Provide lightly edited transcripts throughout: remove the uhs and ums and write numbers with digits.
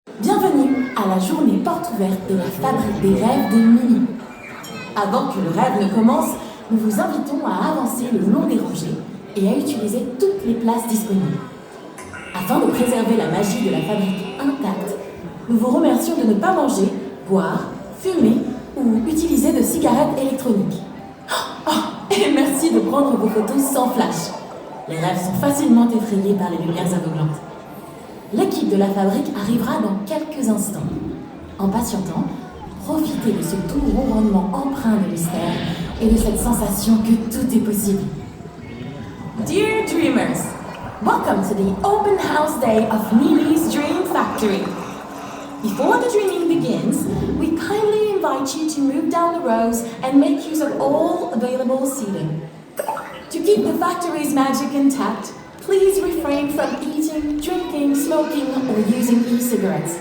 Bienvenue à la journée porte ouverte de la fabrique des rêves de Mini. Avant que le rêve ne commence, nous vous invitons à avancer le long des rangées et à utiliser toutes les places disponibles. Afin de préserver la magie de la fabrique intacte, nous vous remercions de ne pas manger, boire, fumer ou utiliser de cigarettes électroniques. Et merci de prendre vos photos sans flash. Les rêves sont facilement effrayés par les lumières aveuglantes. L'équipe de la fabrique arrivera dans quelques instants. En patientant, profitez de ce doux ronronnement empreint de mystère et de cette sensation que tout est possible. Dear Dreamers, welcome to the open house day of Mini's Dream Factory. Before the dreaming begins, we kindly invite you to move down the rows and make use of all available seating. To keep the factory's magic intact, please refrain from eating, drinking, smoking, or using e-cigarettes.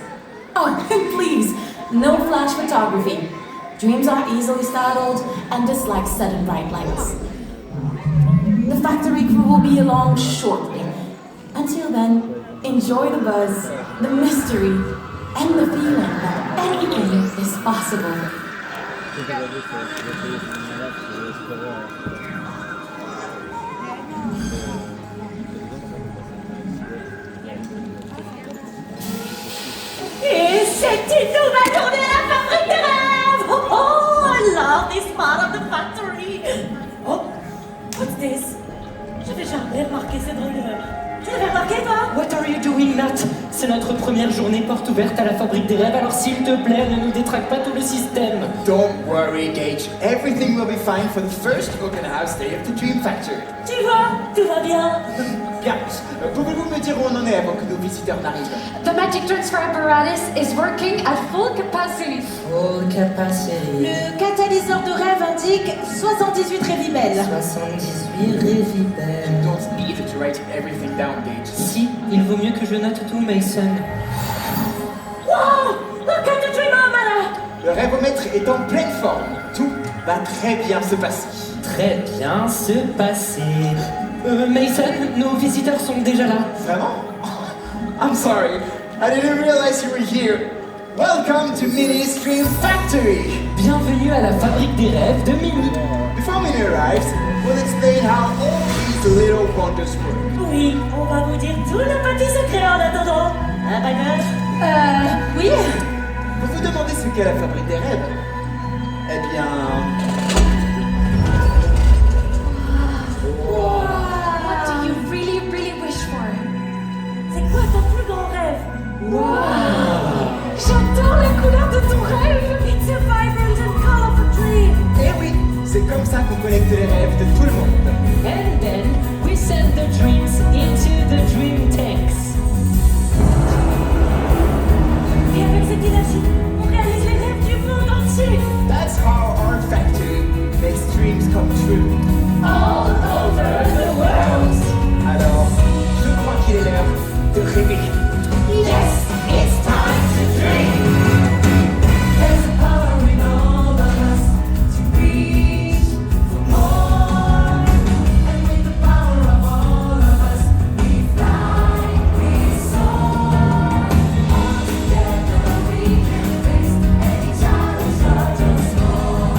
Oh, and please, no flash photography. Dreams are easily startled and dislike sudden bright lights. The factory crew will be along shortly. Until then, enjoy the buzz, the mystery, and the feeling that anything is possible. Et c'est une nouvelle journée à la fabrique des rêves! Oh, I love this part of the factory! Oh, what's this? J'avais jamais remarqué ces drôles de... Tu l'avais remarqué, toi? What are you doing, Nat? C'est notre première journée porte ouverte à la fabrique des rêves, alors s'il te plaît, ne nous détraque pas tout le système. Don't worry, Gage. Everything will be fine for the first open house day of the Dream Factory. Tu vois, tout va bien. Bien. Pouvez-vous me dire où on en est avant que nos visiteurs n'arrivent? The magic transfer apparatus is working at full capacity. Full capacity. Le catalyseur de rêve indique 78 révibelles. 78 révibelles. You don't need to write everything down, Gage. Si, il vaut mieux que je note tout, Mason. Wow! Look at the dreamer, Mala! Le rêvomètre est en pleine forme. Tout va très bien se passer. Très bien se passer. Mason, nos visiteurs sont déjà là. Vraiment? I'm sorry. I didn't realize you were here. Welcome to Minnie's Dream Factory. Bienvenue à la fabrique des rêves de Mini. Before Minnie arrives, we'll explain how all these little wonders work. Oui, on va vous dire tous nos petits secrets en attendant. Hein, Bagel? Oui. Vous vous demandez ce qu'est la fabrique des rêves? Eh bien... What do you really, really wish for? C'est quoi ton plus grand rêve? J'adore la couleur de ton rêve. It's a vibrant and colorful dream. Eh oui, c'est comme ça qu'on connecte les rêves de tout le monde. And then we send the dreams into the dream tanks. Et avec cette énergie, on réalise les rêves du monde entier. That's how our factory makes dreams come true. All over the world. Alors, je crois qu'il est l'heure de rêver. Yes, it's time to dream. There's a power in all of us to reach for more. And with the power of all of us, we fly, we soar. All together we can face any challenge large or small.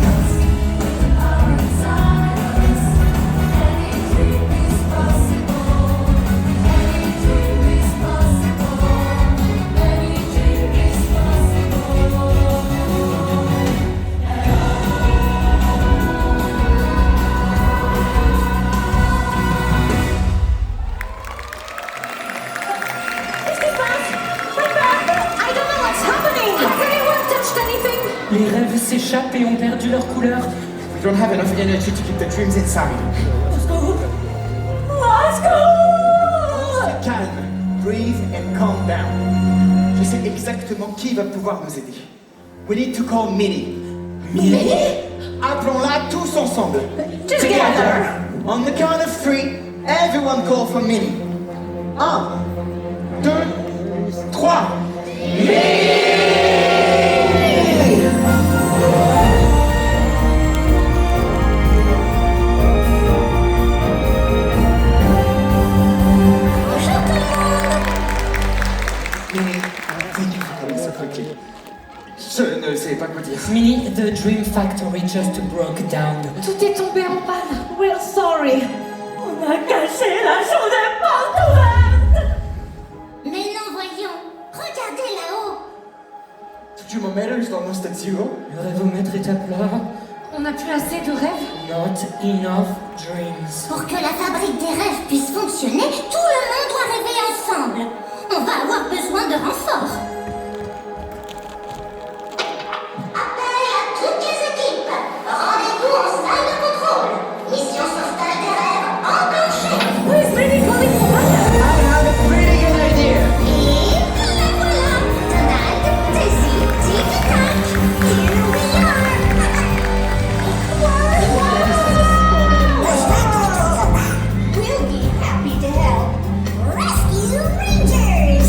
'Cause with the power inside of us, any dream is possible. Any dream is possible. Any dream is possible. Qu'est-ce qui se passe? I don't know what's happening. Has anyone touched anything? Les rêves s'échappent et ont perdu leur couleur. We don't have enough energy to keep the dreams inside. Let's go. Let's go. Calme, breathe and calm down. Je sais exactement qui va pouvoir nous aider. We need to call Minnie. Minnie? Appelons-la tous ensemble. Together. On the count of 3, everyone call for Minnie. 1, 2, 3. Minnie, Thank you for coming so quickly. Je ne sais pas quoi dire. Minnie, the Dream Factory just broke down. Tout est tombé en panne. We're sorry. On a caché la journée porte ouverte. Mais non, voyons. Regardez là-haut. Thermometer is almost at zero. Le rêvomètre est à plat. On n'a plus assez de rêves. Not enough dreams. Pour que la fabrique des rêves puisse fonctionner, tout le monde doit rêver ensemble. On va avoir besoin de renforts. Appel à toutes les équipes. Rendez-vous en salle de contrôle. Mission s'installe des rêves enclenchée. Who's really calling for us? I have a pretty good idea. Et la voilà. Donald, Daisy, tic-tac. Here we are. We'll be happy to help. Rescue Rangers.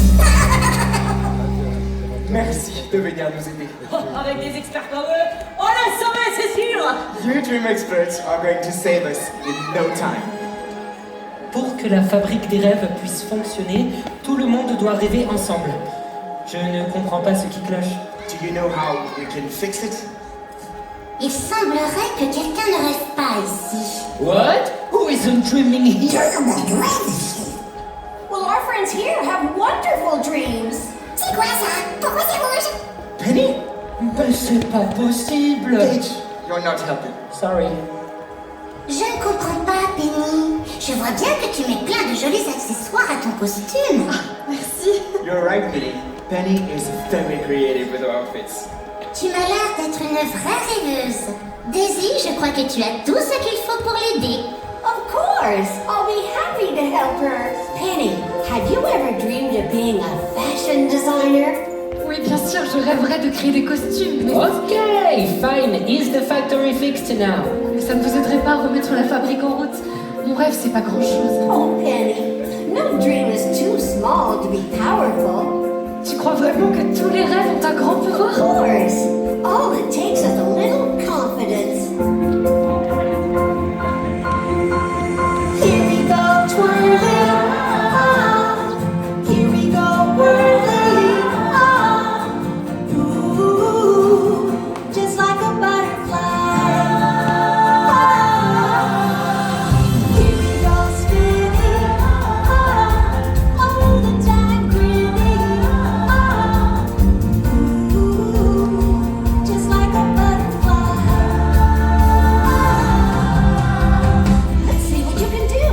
Merci de venir nous aider. Avec des experts comme eux, on l'a sauvé, c'est sûr. You dream experts are going to save us in no time. Pour que la fabrique des rêves puisse fonctionner, tout le monde doit rêver ensemble. Je ne comprends pas ce qui cloche. Do you know how we can fix it? Il semblerait que quelqu'un ne rêve pas ici. What? Who isn't dreaming here? Well, our friends here have wonderful dreams. C'est quoi ça? Pourquoi c'est rouge? Penny? Ben c'est pas possible. Paige, you're not helping. Sorry. Je ne comprends pas, Penny. Je vois bien que tu mets plein de jolis accessoires à ton costume. Merci. You're right, Minnie. Penny is very creative with her outfits. Tu m'as l'air d'être une vraie rêveuse. Daisy, je crois que tu as tout ce qu'il faut pour l'aider. Of course, I'll be happy to help her. Penny, have you ever dreamed of being a fashion designer? Oui, bien sûr, je rêverais de créer des costumes, mais... Okay, fine. Is the factory fixed now? mais ça ne vous aiderait pas à remettre la fabrique en route. Mon rêve, c'est pas grand-chose. Oh, Penny, no dream is too small to be powerful. Tu crois vraiment que tous les rêves ont un grand Of pouvoir? course, all it takes is a little confidence. Here we go twirling, here we go whirling, ooh, just like a butterfly. Here we go spinning, all the time grinning, ooh, just like a butterfly. Let's see what you can do.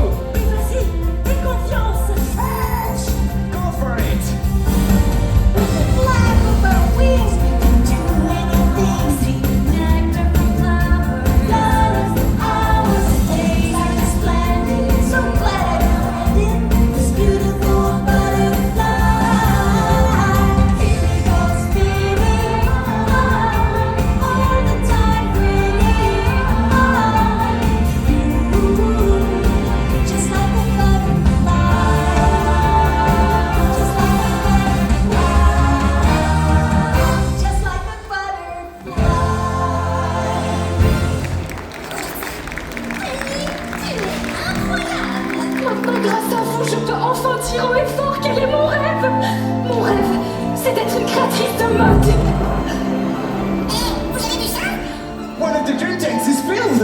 Vas-y, aie confiance. Go for it! With the flap of our wings, we can do anything. See nectar from flowers, hours, days are splendid. So glad I found it, this beautiful butterfly. Here we go spinning, all the time grinning, ooh, just like a butterfly, just like a butterfly, just like a butterfly. Tu es incroyable! Maintenant, grâce à vous, je peux enfin dire haut et fort quel est mon rêve. Mon rêve, c'est d'être une créatrice de mode. Vous avez vu ça? One of the dream tanks is filled!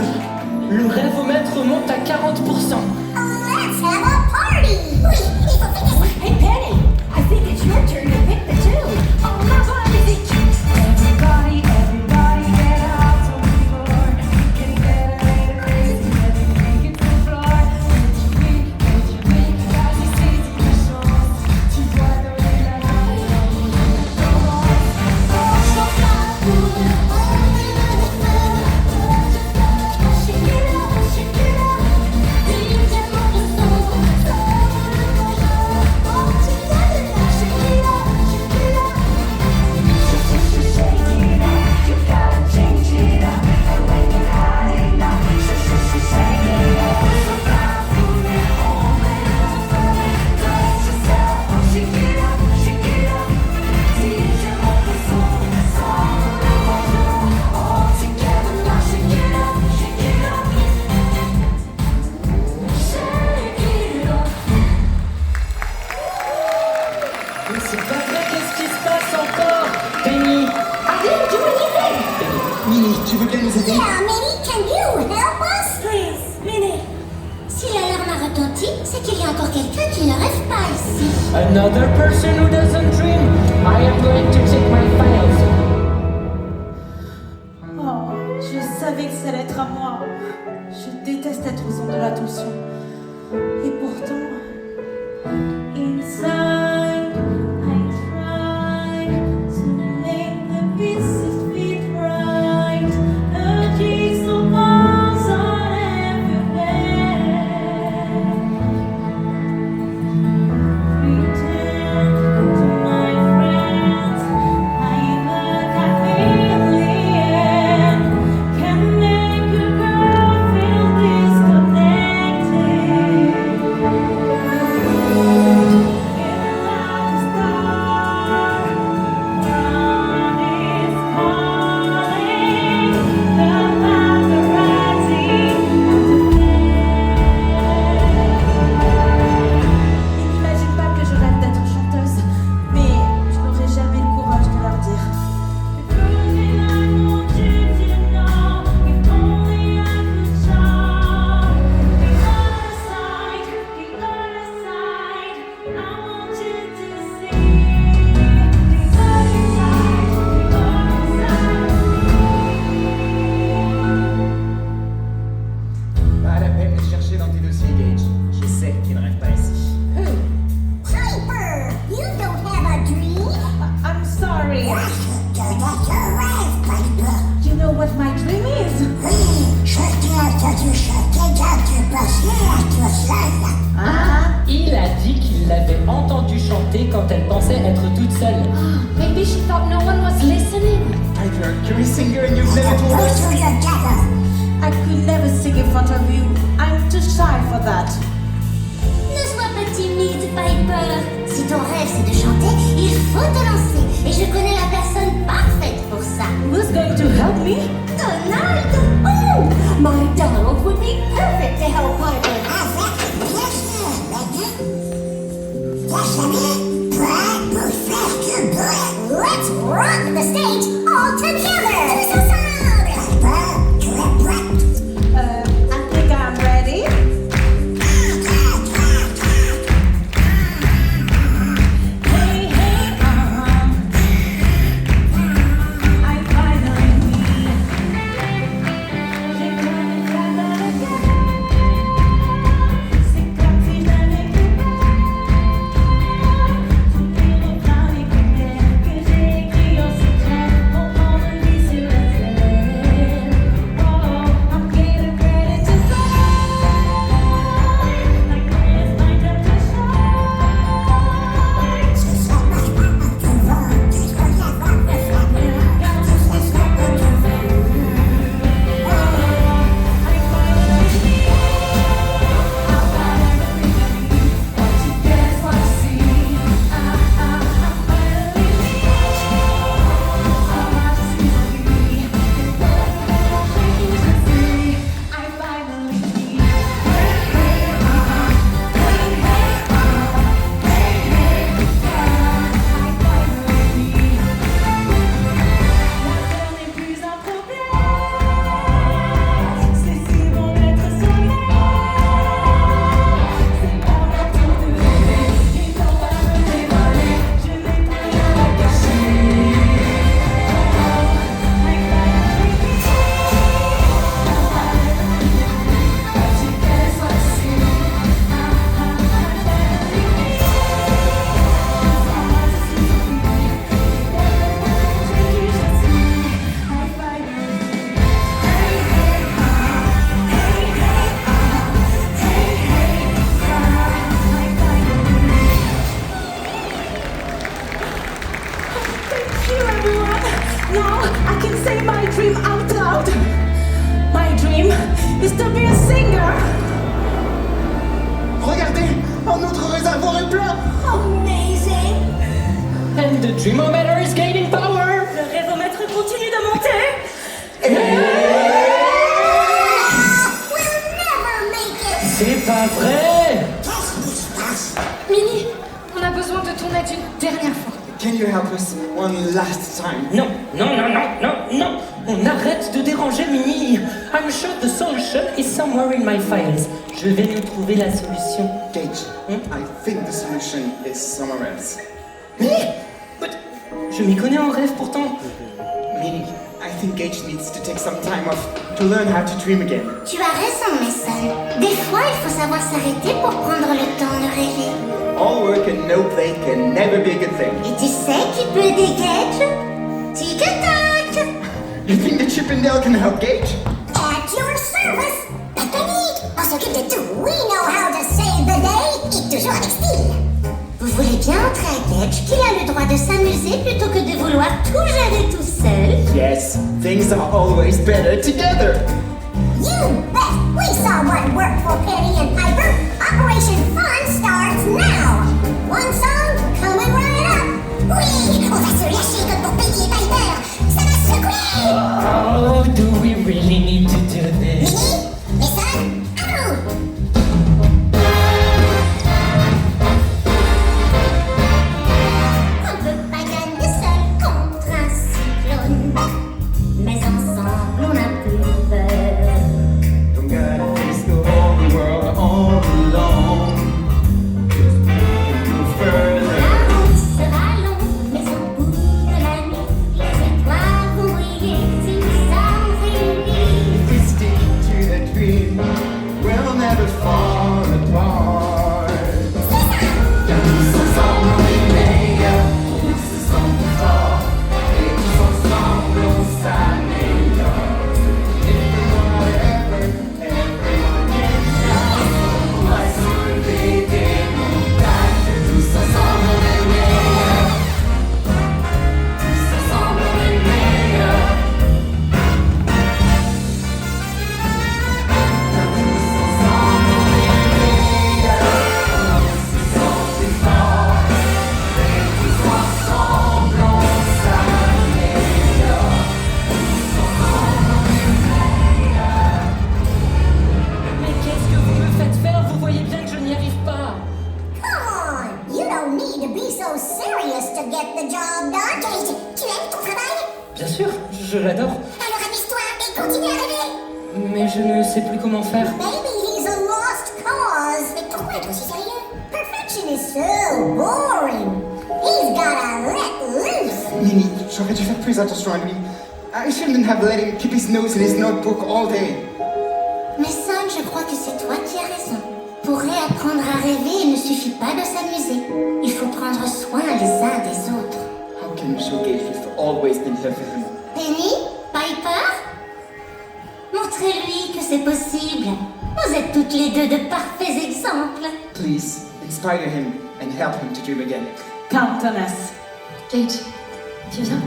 Le rêvomètre monte à 40%. Let's have a party! Oui, il faut fêter ça. Hey Penny, I think it's your turn to pick the tune. Oh, my God, music! Everybody, everybody, get out on the floor. Getting better and crazy, everything hits the floor. Would you win, vas-y, saisis ta chance. Tu dois donner la main et envoyer la commence. On chante la poule, on met le feu. Shake it up, shake it up. Dis tellement de son, ça va le bonheur. Yeah, Minnie, can you help us? Please, Minnie. Si l'alarme a retenti, c'est qu'il y a encore quelqu'un qui ne rêve pas ici. Another person who doesn't dream. I am going to check my files. Oh, je savais que ça allait être à moi. Je déteste être au centre de l'attention. Et pourtant, inside, I tried to make the pieces fit right. A jigsaw puzzle everywhere. Pretend to my friends, I'm a chameleon. Can make a girl feel disconnected. N'imagine pas que je rêve d'être chanteuse, mais je n'aurai jamais le courage de leur dire. Pas la peine de chercher dans tes dossiers, Gage. Je sais qu'il ne rêve pas ici. Piper, you don't have a dream? I'm sorry. Tu rêves, Piper. You know what my dream is? Oui, je t'ai entendu chanter quand tu passais à tout seul. Il a dit qu'il l'avait entendu chanter quand elle pensait être toute seule. Maybe she thought no one was listening. Piper, you're a singer and you've never told Go us. to your gather. I could never sing in front of you. I'm too shy for that. Ne sois pas timide, Piper. Si ton rêve c'est de chanter, il faut te lancer. Et je connais la personne parfaite pour ça. Who's going to help me? Donald! Oh! My Donald would be perfect to help Piper. Avec plaisir, Betty. Prêt pour faire du bruit. Let's rock the stage all together. Tous ensemble. Piper, tu es prête? I think I'm ready. Hey, hey, I finally j'ai comme une flamme dans le cœur. C'est comme si je n'avais plus peur. Tous les refrains, les couplets que j'ai écrits en secret vont prendre vie sur la scène. Oh, I'm getting ready to fly. Like when it's my time to shine. Ce soir, Piper, tu vas te regarder le flammer. Ce soir, tu vas. Thank you, everyone. Now I can say my dream out loud. My dream is to be a singer. Regardez, un autre réservoir est plein. Amazing! And the Dreamometer is gaining power. Le rêvomètre continue de monter. We'll never make it! C'est pas vrai. Qu'est-ce qui se passe? Minnie, on a besoin de ton aide une dernière fois. can you help us one last time? Non, non, non, non, non, non. On arrête de déranger Minnie. I'm sure the solution is somewhere in my files. Je vais nous trouver la solution. Gage, I think the solution is somewhere else. But je m'y connais en rêve pourtant. Minnie, I think Gage needs to take some time off to learn how to dream again. Tu as raison, Mason. Des fois, il faut savoir s'arrêter pour prendre le temps de rêver. All work and no play can never be a good thing. Et tu sais qui peut aider Gage? Tic et tac! You think the Chip and Dale can help Gage? At your service! Pas de panique! On s'occupe de tout! We know how to save the day! Et toujours avec style! Vous voulez bien montrer à Gage qu'il a le droit de s'amuser plutôt que de vouloir tout gérer tout seul? Yes, things are always better together. You bet! We saw what worked for Penny and Piper! Operation Fun starts now! One song coming right up! Oui! On va se lâcher comme pour Penny et Piper! Ça va secouer! Oh, do we really need to do this? Minnie? Mason? À vous! On peut pas gagner seul contre un cyclone, mais ensemble on a plus peur. Don't gotta face the whole world all alone. Just move further. La route sera longue, mais au bout de la nuit, les étoiles vont briller si nous sommes réunis. If we stick to the dream, we'll never fall apart. Tous ensemble on est meilleurs, tous ensemble fort, et tous ensemble on s'améliore. If we want everyone can shout, on va soulever des montagnes. Tous ensemble on est meilleurs, tous ensemble on est meilleurs. Mais qu'est-ce que vous me faites faire? Vous voyez bien que je n'y arrive pas. Come on, you don't need to be so serious to get the job done. Gage, tu aimes ton travail? Bien sûr, je l'adore. Alors amuse-toi et continue à rêver. Mais je ne sais plus comment faire. Maybe he's a lost cause. Mais pourquoi être aussi sérieux? Perfection is so boring. He's gotta let loose. Minnie, j'aurais dû faire plus attention à lui. I shouldn't have let him keep his notes in his notebook all day. Mais Son, je crois que c'est toi qui as raison. Pour réapprendre à rêver, il ne suffit pas de s'amuser. Il faut prendre soin les uns des autres. How can you show Gage we've always been here for him? Penny? Piper? Montrez-lui que c'est possible. Vous êtes toutes les deux de parfaits exemples. Please, inspire him and help him to dream again. Count on us. Gage, tu viens?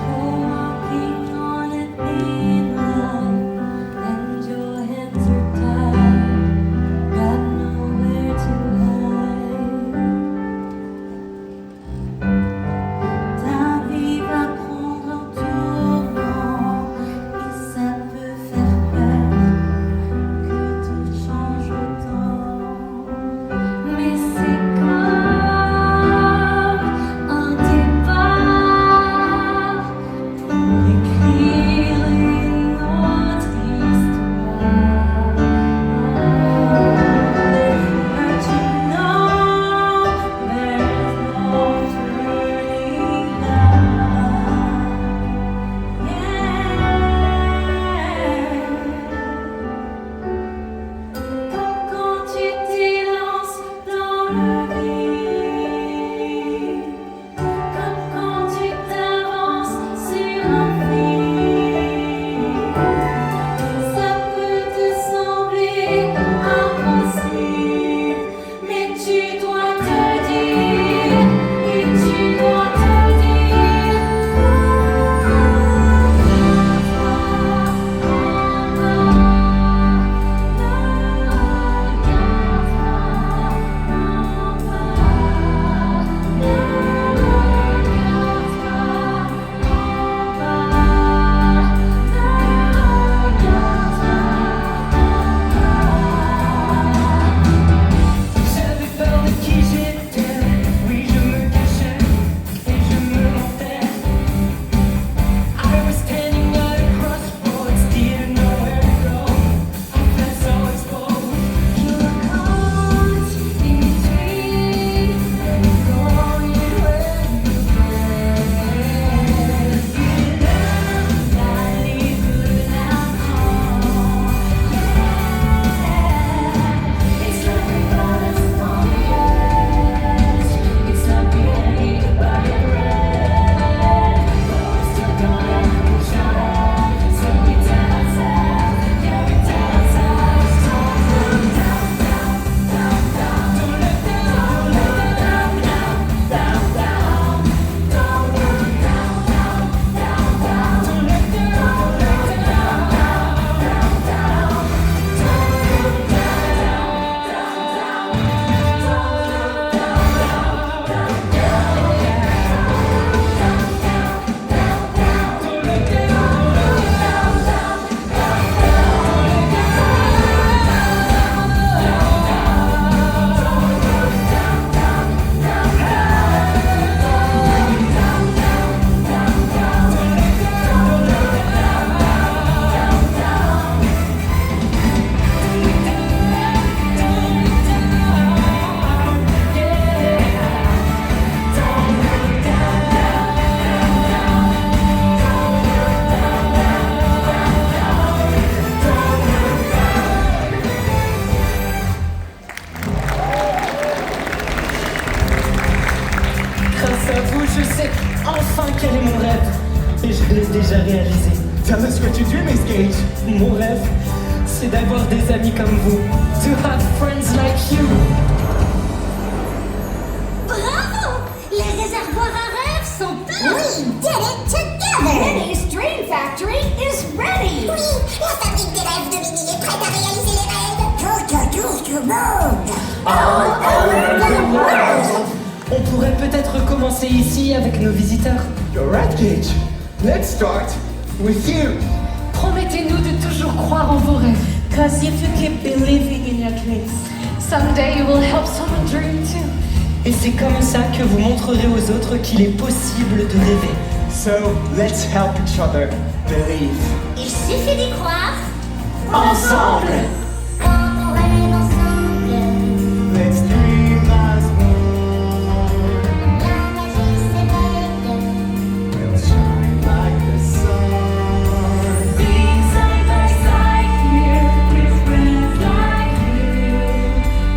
Walking on a thin line, and your hands are tied, got nowhere to hide. Ta vie va prendre un tournant, et ça peut faire peur que tout change autant. Mais c'est comme un début. Grâce à vous, je sais enfin quel est mon rêve. Et je l'ai déjà réalisé. Tell us what your dream is, Gage. Mon rêve, c'est d'avoir des amis comme vous. To have friends like you. Bravo! Les réservoirs à rêves sont pleins! We did it together! Minnie's Dream Factory is ready! Oui, la fabrique des rêves de Minnie est prête à réaliser les rêves! Tout le monde! All over the world! On pourrait peut-être commencer ici avec nos visiteurs. You're right, Gage. Let's start with you. Promettez-nous de toujours croire en vos rêves. Cause if you keep believing in your dreams, someday you will help someone dream too. Et c'est comme ça que vous montrerez aux autres qu'il est possible de rêver. So let's help each other believe. Il suffit d'y croire! Ensemble! Quand on rêve ensemble, Let's dream as one. la magie s'éveille. We'll shine like the sun. Being side by side here with friends like you,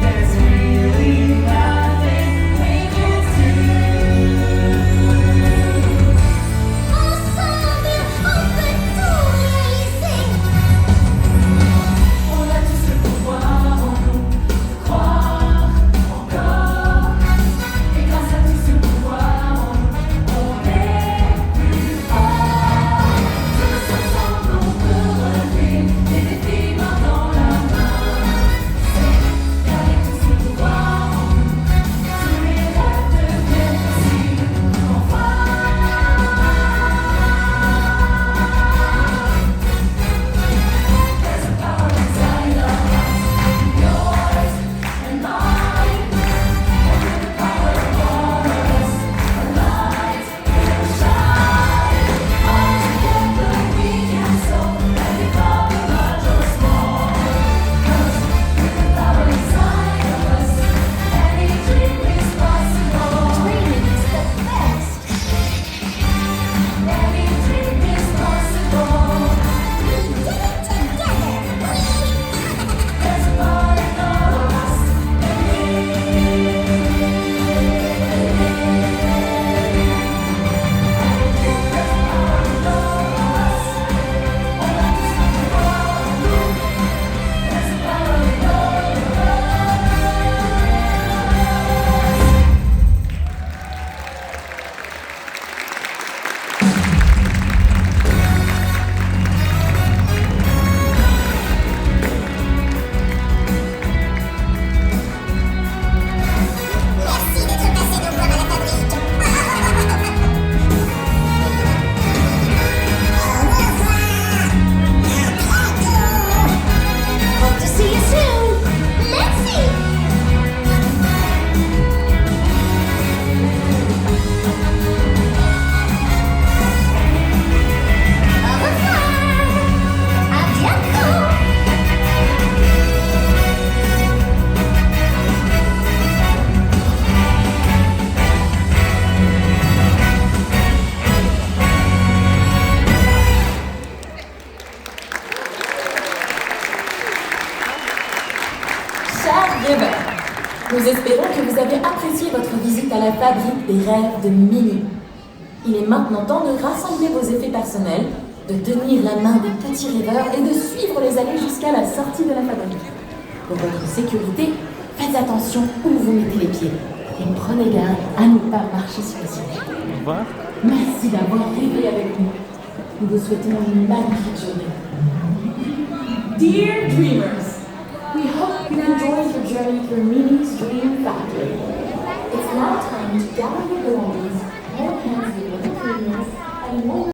there's really nothing we can do. Ensemble, on peut tout réaliser! On a tous le pouvoir en nous de croire encore. Et grâce à tout ce pouvoir en nous, on est plus fort. Tous ensemble, on peut relever des défis main dans la main. C'est qu'avec tout ce pouvoir en nous, tous les rêves deviennent possibles. Enfin. There's a power inside of us, yours and mine. And with the power of all of us, a light will shine. All together we can soar and become large or small. 'Cause with the power inside of us, any dream is possible. Dreaming is the best. Any dream is possible. We did it together! There's a part in all of us, Merci d'être passé nous voir à la fabrique! Au revoir! À bientôt! Hope to see you soon. Merci! Au revoir! À bientôt! Chers rêveurs, nous espérons que vous avez apprécié votre visite à la fabrique des rêves de Minnie. Il est maintenant temps de rassembler vos effets personnels, de tenir la main des petits rêveurs et de suivre les allées jusqu'à la sortie de la fabrique. Pour votre sécurité, faites attention où vous mettez les pieds et prenez garde à ne pas marcher sur le siège. Au revoir. Merci d'avoir rêvé avec nous. Nous vous souhaitons une magnifique journée. Dear dreamers, we hope you enjoyed your journey through Minnie's Dream Factory. It's now time to gather your belongings